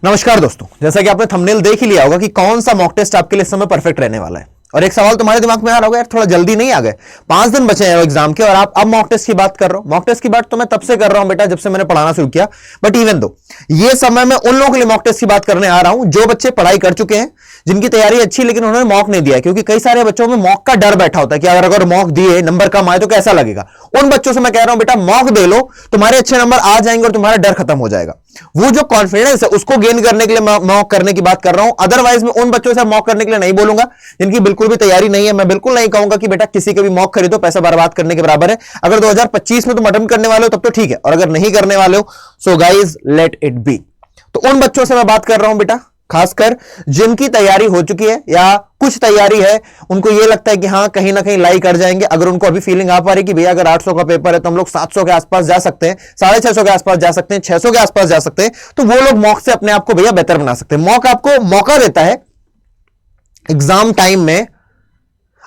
नमस्कार दोस्तों, जैसा कि आपने थंबनेल देख ही लिया होगा कि कौन सा मॉक टेस्ट आपके लिए इस समय परफेक्ट रहने वाला है। और एक सवाल तुम्हारे दिमाग में आ रहा होगा, यार थोड़ा जल्दी नहीं आ गए, 5 दिन बचे हैं एग्जाम के और आप अब मॉक टेस्ट की बात कर रहे हो। मॉक टेस्ट की बात तो मैं तब से कर रहा हूं बेटा, जब से मैंने पढ़ाना शुरू किया। बट इवन दो ये समय मैं उन लोगों के लिए मॉक टेस्ट की बात करने आ रहा हूं जो बच्चे पढ़ाई कर चुके हैं, जिनकी तैयारी अच्छी, लेकिन उन्होंने मॉक नहीं दिया। क्योंकि कई सारे बच्चों में मॉक का डर बैठा होता है कि अगर मॉक दिए नंबर कम आए तो कैसा लगेगा। उन बच्चों से मैं कह रहा हूं बेटा, मॉक दे लो, तुम्हारे अच्छे नंबर आ जाएंगे और तुम्हारा डर खत्म हो जाएगा। वो जो कॉन्फिडेंस है उसको गेन करने के लिए मॉक करने की बात कर रहा हूं। अदरवाइज मैं उन बच्चों से मॉक करने के लिए नहीं बोलूंगा जिनकी बिल्कुल भी तैयारी नहीं है। मैं बिल्कुल नहीं कहूंगा कि बेटा किसी के भी मॉक खरीदो, पैसा बर्बाद करने के बराबर है। अगर 2025 में तुम अटेम्प्ट करने वाले हो तब तो ठीक है, और अगर नहीं करने वाले हो so guys let it be. तो उन बच्चों से मैं बात कर रहा हूं बेटा, खासकर जिनकी तैयारी हो चुकी है या कुछ तैयारी है, उनको यह लगता है कि हाँ कहीं ना कहीं लाई कर जाएंगे। अगर उनको अभी फीलिंग आ पा रही कि भैया अगर 800 का पेपर है तो हम लोग 700 के आसपास जा सकते हैं, 650 के आसपास जा सकते हैं, 600 के आसपास जा सकते हैं, तो वो लोग मॉक से अपने आप को भैया बेहतर बना सकते हैं। मॉक आपको मौका देता है एग्जाम टाइम में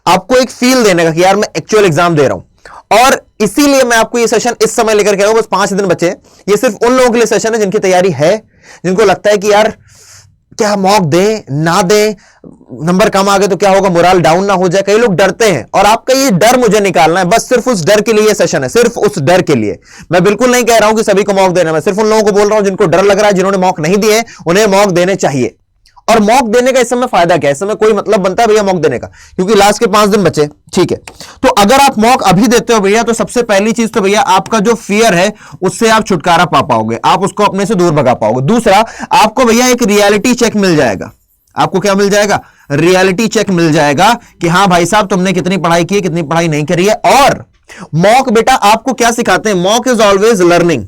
आपको एक फील देने का कि यार मैं एक्चुअल एग्जाम दे रहा हूं। और इसीलिए मैं आपको ये सेशन इस समय लेकर के आया हूं। बस 5 दिन बचे। ये सिर्फ उन लोगों के लिए सेशन है जिनकी तैयारी है, जिनको लगता है कि यार क्या मॉक दे ना दे, नंबर कम आ गए तो क्या होगा, मोरल डाउन ना हो जाए। कई लोग डरते हैं और आपका ये डर मुझे निकालना है। बस सिर्फ उस डर के लिए ये सेशन है, सिर्फ उस डर के लिए। मैं बिल्कुल नहीं कह रहा हूं कि सभी को मॉक देना, मैं सिर्फ उन लोगों को बोल रहा हूं जिनको डर लग रहा है, जिन्होंने मॉक नहीं दिए, उन्हें मॉक देने चाहिए। और मॉक देने का इस समय फायदा क्या है, इस समय कोई मतलब बनता है भैया मॉक देने का, क्योंकि लास्ट के 5 दिन बचे, ठीक है। तो अगर आप मॉक अभी देते हो भैया, तो सबसे पहली चीज तो भैया आपका जो फियर है उससे आप छुटकारा पा पाओगे, आप उसको अपने से दूर भगा पाओगे। दूसरा, आपको भैया एक रियलिटी चेक मिल जाएगा। आपको क्या मिल जाएगा? रियलिटी चेक मिल जाएगा कि हाँ भाई साहब तुमने कितनी पढ़ाई की है, कितनी पढ़ाई नहीं करी है। और मॉक बेटा आपको क्या सिखाते हैं, mock is always learning.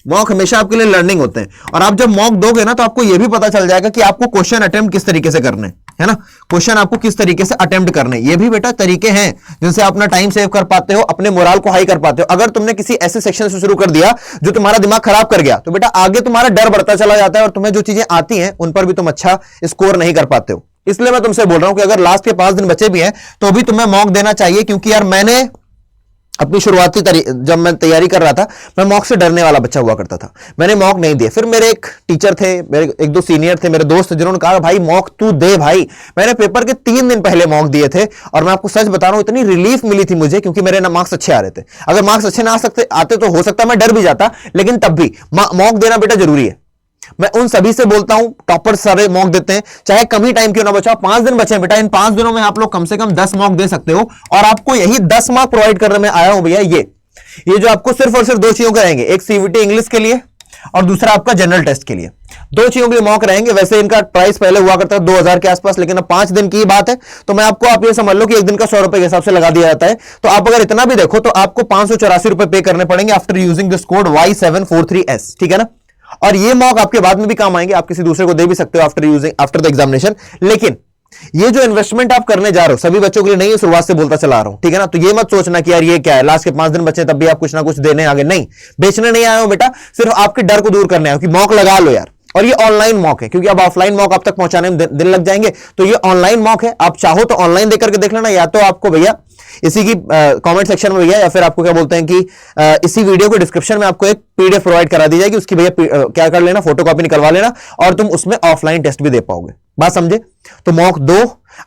Mock हमेशा आपके लिए लर्निंग होते हैं। और आप जब मॉक दोगे ना तो आपको यह भी पता चल जाएगा कि आपको क्वेश्चन अटेम्प्ट किस तरीके से करने है ना, क्वेश्चन आपको किस तरीके से अटेम्प्ट करने। ये भी बेटा तरीके हैं जिनसे आप अपना टाइम सेव कर पाते हो, अपने मोरल को हाई कर पाते हो। अगर तुमने किसी ऐसे सेक्शन से शुरू कर दिया जो तुम्हारा दिमाग खराब कर गया, तो बेटा आगे तुम्हारा डर बढ़ता चला जाता है और तुम्हें जो चीजें आती हैं उन पर भी तुम अच्छा स्कोर नहीं कर पाते हो। इसलिए मैं तुमसे बोल रहा हूं कि अगर लास्ट के 5 दिन बचे भी हैं तो भी तुम्हें मॉक देना चाहिए। क्योंकि यार मैंने अपनी शुरुआती जब मैं तैयारी कर रहा था, मैं मॉक से डरने वाला बच्चा हुआ करता था, मैंने मॉक नहीं दिए। फिर मेरे एक टीचर थे, मेरे 1-2 सीनियर थे, मेरे दोस्त थे, जिन्होंने कहा भाई मॉक तू दे भाई। मैंने पेपर के 3 दिन पहले मॉक दिए थे और मैं आपको सच बता रहा हूं इतनी रिलीफ मिली थी मुझे, क्योंकि मेरे ना मार्क्स अच्छे आ रहे थे। अगर मार्क्स अच्छे ना आते तो हो सकता मैं डर भी जाता, लेकिन तब भी मॉक देना बेटा जरूरी है। मैं उन सभी से बोलता हूं, टॉपर्स सारे मॉक देते हैं, चाहे कम ही टाइम क्यों ना बचा। 5 दिन बचे बेटा, इन 5 दिनों में आप लोग कम से कम 10 मॉक दे सकते हो। और आपको यही 10 मार्क प्रोवाइड करने में आया हूं भैया। ये जो आपको सिर्फ और सिर्फ 2 चीजों के रहेंगे, एक सीवीटी इंग्लिश के लिए और दूसरा आपका जनरल टेस्ट के लिए। 2 चीजों के लिए मॉक रहेंगे। वैसे इनका प्राइस पहले हुआ करता है 2000 के आसपास, लेकिन अब 5 दिन की बात है तो मैं आपको, आप ये समझ लो कि एक दिन का 100 रुपए के हिसाब से लगा दिया जाता है। तो आप अगर इतना भी देखो तो आपको 584 रुपए पे करने पड़ेंगे after using this code Y743S, ठीक है ना। और ये मॉक आपके बाद में भी काम आएंगे, आप किसी दूसरे को दे भी सकते हो आफ्टर द एग्जामिनेशन। लेकिन ये जो इन्वेस्टमेंट आप करने जा रहे हो सभी बच्चों के लिए नहीं है, शुरुआत से बोलता चला रहा हूं, ठीक है ना। तो ये मत सोचना कि यार ये क्या है, लास्ट के 5 दिन बचे तब भी आप कुछ ना कुछ देने आगे, नहीं, बेचने नहीं आए हो बेटा, सिर्फ आपके डर को दूर करने आए हो कि मॉक लगा लो यार। और ये ऑनलाइन मॉक है, क्योंकि अब ऑफलाइन मॉक आप तक पहुंचाने में दिन लग जाएंगे, तो ये ऑनलाइन मॉक है। आप चाहो तो ऑनलाइन देकर के देख लेना, या तो आपको भैया इसी की कमेंट सेक्शन में भैया, या फिर आपको क्या बोलते हैं कि इसी वीडियो के डिस्क्रिप्शन में आपको एक पीडीएफ प्रोवाइड करा दी जाएगी, उसकी भैया क्या कर लेना, फोटोकॉपी निकलवा लेना और तुम उसमें ऑफलाइन टेस्ट भी दे पाओगे। बात समझे? तो मॉक दो,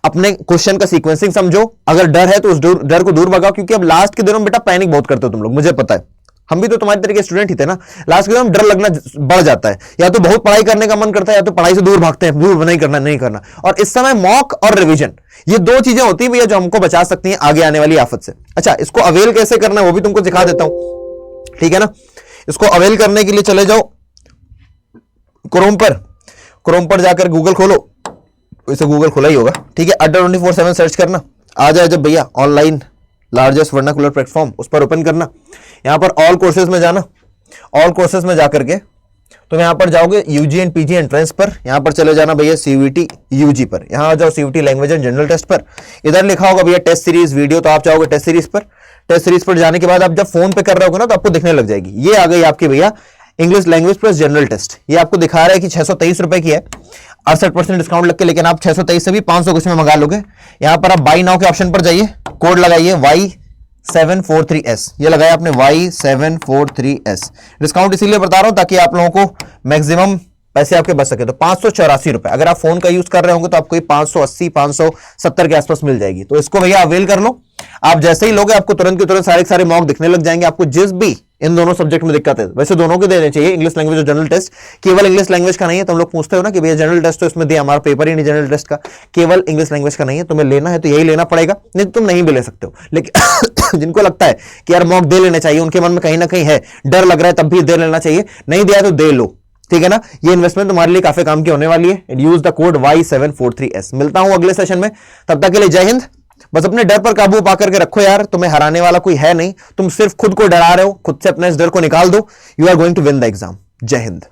अपने क्वेश्चन का सीक्वेंसिंग समझो, अगर डर है तो उस डर को दूर भगाओ। क्योंकि अब लास्ट के दिनों में बेटा पैनिक बहुत करते हो तुम लोग, मुझे पता है, हम भी तो तुम्हारे तरीके स्टूडेंट ही थे ना। लास्ट के दिनों में डर लगना बढ़ जाता है, या तो बहुत पढ़ाई करने का मन करता है या तो पढ़ाई से दूर भागते हैं, दूर नहीं करना। और इस समय मॉक और रिवीजन, ये 2 चीजें होती है भैया जो हमको बचा सकती हैं आगे आने वाली आफत से। अच्छा, इसको अवेल कैसे करना है वो भी तुमको सिखा देता हूं, ठीक है ना। इसको अवेल करने के लिए चले जाओ क्रोम पर जाकर गूगल खोलो, इसे गूगल खोला ही होगा, ठीक है। अड्डा 24/7 सर्च करना, आ जाए जब भैया ऑनलाइन लार्जेस्ट वर्नाकुलर प्लेटफॉर्म, उस पर ओपन करना। यहां पर ऑल कोर्सेज में जाना, ऑल कोर्सेज में जाकर के तो यहां पर जाओगे यूजी एंड पीजी एंट्रेंस पर, यहां पर चले जाना भैया सीवीटी यूजी पर, यहां आ जाओ CVT language and general test पर। इधर लिखा होगा भैया टेस्ट सीरीज वीडियो, तो आप जाओगे टेस्ट सीरीज पर। टेस्ट सीरीज पर जाने के बाद आप जब फोन पे कर रहे होगे ना तो आपको दिखने लग जाएगी, ये आ गई आपकी भैया English language plus general test. ये आपको दिखा रहा है कि 623 रुपए की है, 68% डिस्काउंट लग के, लेकिन आप 623 से भी 500 कुछ में मंगा लोगे। यहां पर आप बाई नाउ के ऑप्शन पर जाइए, कोड लगाइए Y743S, ये लगाया आपने Y743S। डिस्काउंट इसीलिए बता रहा हूं ताकि आप लोगों को मैक्सिमम पैसे आपके बच सके। तो 584 रुपए अगर आप फोन का यूज कर रहे होंगे तो आपको 580 570 के आसपास मिल जाएगी। तो इसको भैया अवेल कर लो। आप जैसे ही लोगे आपको तुरंत के तुरंत सारे सारे मॉक दिखने लग जाएंगे। आपको जिस भी इन दोनों सब्जेक्ट में दिक्कत है, वैसे दोनों के देने चाहिए, इंग्लिश लैंग्वेज और जनरल टेस्ट। केवल इंग्लिश लैंग्वेज का नहीं है। तुम लोग पूछते हो ना कि भैया जनरल टेस्ट तो इसमें दिया, हमारा पेपर ही नहीं जनरल टेस्ट का। केवल इंग्लिश लैंग्वेज का नहीं है, तुम्हें लेना है तो यही लेना पड़ेगा, नहीं तो तुम नहीं भी ले सकते हो। लेकिन जिनको लगता है कि यार मॉक दे लेने चाहिए, उनके मन में कहीं ना कहीं है, डर लग रहा है, तब भी दे लेना चाहिए। नहीं दिया तो दे लो, ठीक है ना। ये इन्वेस्टमेंट तुम्हारे लिए काफी काम की होने वाली है। Use the code Y743S। मिलता हूं अगले सेशन में, तब तक के लिए जय हिंद। बस अपने डर पर काबू पा करके रखो यार, तुम्हें हराने वाला कोई है नहीं, तुम सिर्फ खुद को डरा रहे हो। खुद से अपने इस डर को निकाल दो। You are going to win the exam. जय हिंद।